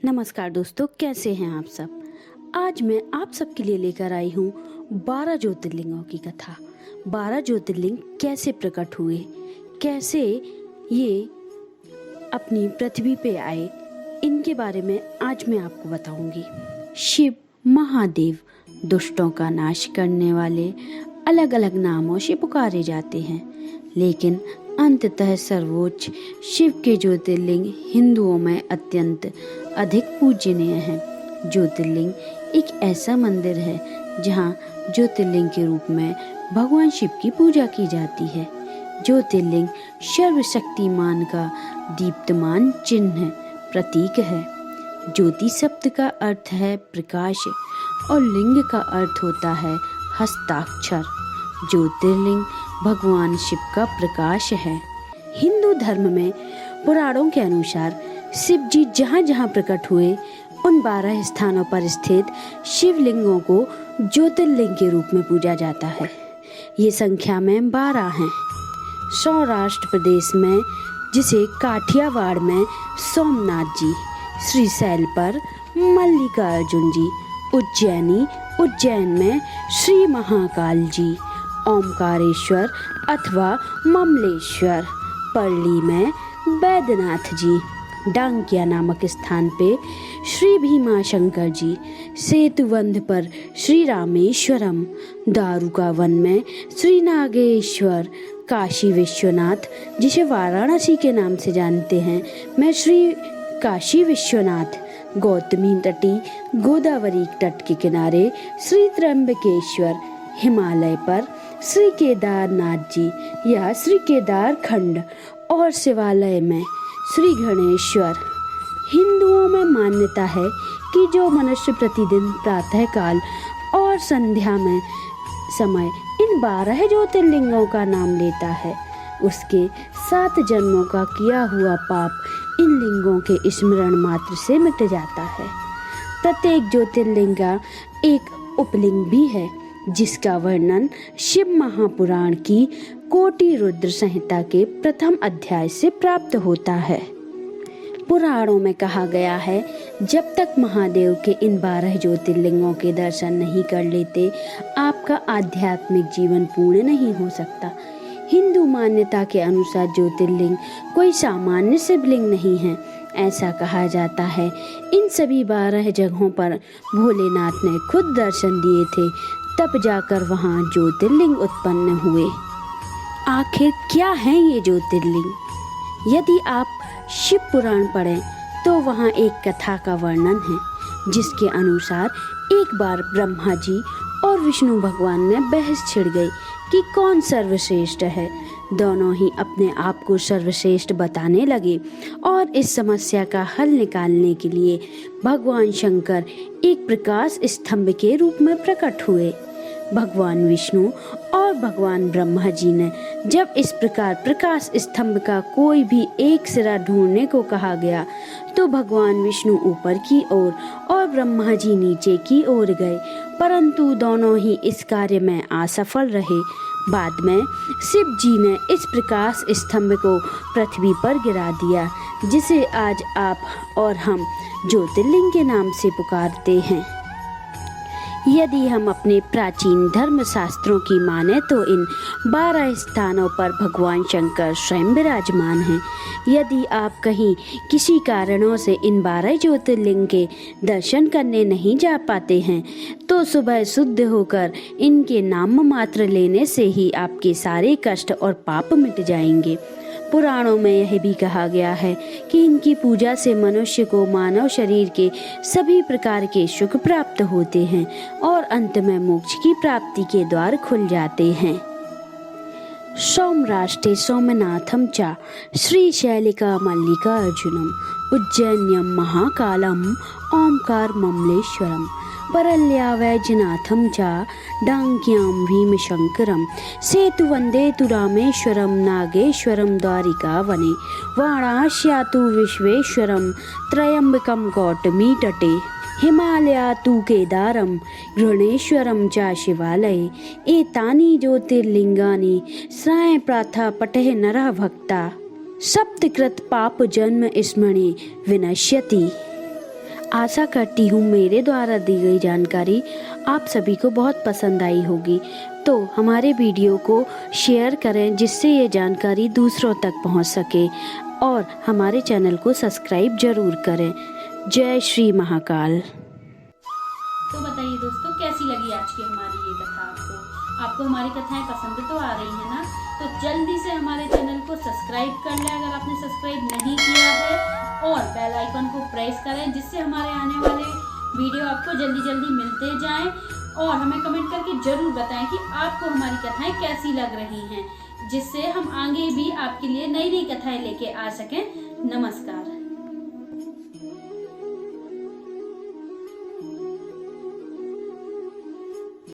नमस्कार दोस्तों, कैसे हैं आप सब। आज मैं आप सबके लिए लेकर आई हूँ 12 ज्योतिर्लिंगों की कथा। 12 ज्योतिर्लिंग कैसे प्रकट हुए, कैसे ये अपनी पृथ्वी पे आए, इनके बारे में आज मैं आपको बताऊंगी। शिव महादेव दुष्टों का नाश करने वाले अलग अलग नामों से पुकारे जाते हैं, लेकिन अंततः सर्वोच्च शिव के ज्योतिर्लिंग हिंदुओं में अत्यंत अधिक पूजनीय है। ज्योतिर्लिंग एक ऐसा मंदिर है जहाँ ज्योतिर्लिंग के रूप में भगवान शिव की पूजा की जाती है। ज्योतिर्लिंग सर्वशक्तिमान का दीप्तमान चिन्ह प्रतीक है। ज्योति शब्द का अर्थ है प्रकाश और लिंग का अर्थ होता है हस्ताक्षर। ज्योतिर्लिंग भगवान शिव का प्रकाश है। हिंदू धर्म में पुराणों के अनुसार शिव जी जहाँ जहाँ प्रकट हुए उन 12 स्थानों पर स्थित शिवलिंगों को ज्योतिर्लिंग के रूप में पूजा जाता है। ये संख्या में 12 हैं। सौराष्ट्र प्रदेश में जिसे काठियावाड़ में सोमनाथ जी, श्रीशैल पर मल्लिकार्जुन जी, उज्जैन में श्री महाकाल जी, ओमकारेश्वर अथवा ममलेश्वर, पर्ली में बैद्यनाथ जी, डांकिया नामक स्थान पे श्री भीमाशंकर जी, सेतुबंध पर श्री रामेश्वरम, दारुका वन में श्री नागेश्वर, काशी विश्वनाथ जिसे वाराणसी के नाम से जानते हैं मैं श्री काशी विश्वनाथ, गौतमी तटी गोदावरी तट के किनारे श्री त्र्यंबकेश्वर, हिमालय पर श्री केदारनाथ जी या श्री केदार खंड और शिवालय में श्री गणेश्वर। हिंदुओं में मान्यता है कि जो मनुष्य प्रतिदिन प्रातः काल और संध्या में समय इन 12 ज्योतिर्लिंगों का नाम लेता है, उसके 7 जन्मों का किया हुआ पाप इन लिंगों के स्मरण मात्र से मिट जाता है। प्रत्येक ज्योतिर्लिंग का एक उपलिंग भी है, जिसका वर्णन शिव महापुराण की कोटि रुद्र संहिता के प्रथम अध्याय से प्राप्त होता है। पुराणों में कहा गया है, जब तक महादेव के इन 12 ज्योतिर्लिंगों के दर्शन नहीं कर लेते, आपका आध्यात्मिक जीवन पूर्ण नहीं हो सकता। हिंदू मान्यता के अनुसार ज्योतिर्लिंग कोई सामान्य शिवलिंग नहीं है। ऐसा कहा जाता है इन सभी 12 जगहों पर भोलेनाथ ने खुद दर्शन दिए थे, तब जाकर वहाँ ज्योतिर्लिंग उत्पन्न हुए। आखिर क्या है ये ज्योतिर्लिंग? यदि आप शिव पुराण पढ़ें तो वहाँ एक कथा का वर्णन है, जिसके अनुसार एक बार ब्रह्मा जी और विष्णु भगवान में बहस छिड़ गई कि कौन सर्वश्रेष्ठ है। दोनों ही अपने आप को सर्वश्रेष्ठ बताने लगे और इस समस्या का हल निकालने के लिए भगवान शंकर एक प्रकाश स्तंभ के रूप में प्रकट हुए। भगवान विष्णु और भगवान ब्रह्मा जी ने जब इस प्रकार प्रकाश स्तंभ का कोई भी एक सिरा ढूंढने को कहा गया, तो भगवान विष्णु ऊपर की ओर और ब्रह्मा जी नीचे की ओर गए, परंतु दोनों ही इस कार्य में असफल रहे। बाद में शिव जी ने इस प्रकाश स्तंभ को पृथ्वी पर गिरा दिया, जिसे आज आप और हम ज्योतिर्लिंग के नाम से पुकारते हैं। यदि हम अपने प्राचीन धर्म शास्त्रों की माने तो इन 12 स्थानों पर भगवान शंकर स्वयं विराजमान हैं। यदि आप कहीं किसी कारणों से इन 12 ज्योतिर्लिंग के दर्शन करने नहीं जा पाते हैं, तो सुबह शुद्ध होकर इनके नाम मात्र लेने से ही आपके सारे कष्ट और पाप मिट जाएंगे। पुराणों में यह भी कहा गया है कि इनकी पूजा से मनुष्य को मानव शरीर के सभी प्रकार के सुख प्राप्त होते हैं और अंत में मोक्ष की प्राप्ति के द्वार खुल जाते हैं। सौमराष्ट्रे सोमनाथम च श्रीशैलिका मल्लिकार्जुनम, उज्जैन्यम महाकालम ओमकार ममलेश्वरम, परल्या वैजनाथम च डांक्याम भीमशंकरम, सेतुवंदे तु रामेश्वरम नागेश्वरम द्वारिका वने, वाराणस्या तु विश्वेश्वरम त्रयंबकम गौतमी तटे, हिमालया तु केदारम गणेश्वरम च शिवालये, एतानि ज्योतिर्लिंगानि सायं प्रातः पठे नरः भक्ता, सप्तकृत पाप जन्म स्मरणे विनश्यति। आशा करती हूँ मेरे द्वारा दी गई जानकारी आप सभी को बहुत पसंद आई होगी। तो हमारे वीडियो को शेयर करें जिससे ये जानकारी दूसरों तक पहुँच सके और हमारे चैनल को सब्सक्राइब जरूर करें। जय श्री महाकाल। तो बताइए दोस्तों, कैसी लगी आज की हमारी ये कथा आपको हमारी कथाएं पसंद तो आ रही है ना? तो जल्दी से हमारे चैनल को सब्सक्राइब कर लें अगर आपने सब्सक्राइब नहीं किया है, और बेल आइकन को प्रेस करें जिससे हमारे आने वाले वीडियो आपको जल्दी जल्दी मिलते जाएं। और हमें कमेंट करके जरूर बताएं कि आपको हमारी कथाएं कैसी लग रही हैं, जिससे हम आगे भी आपके लिए नई नई कथाएं लेके आ सकें। नमस्कार।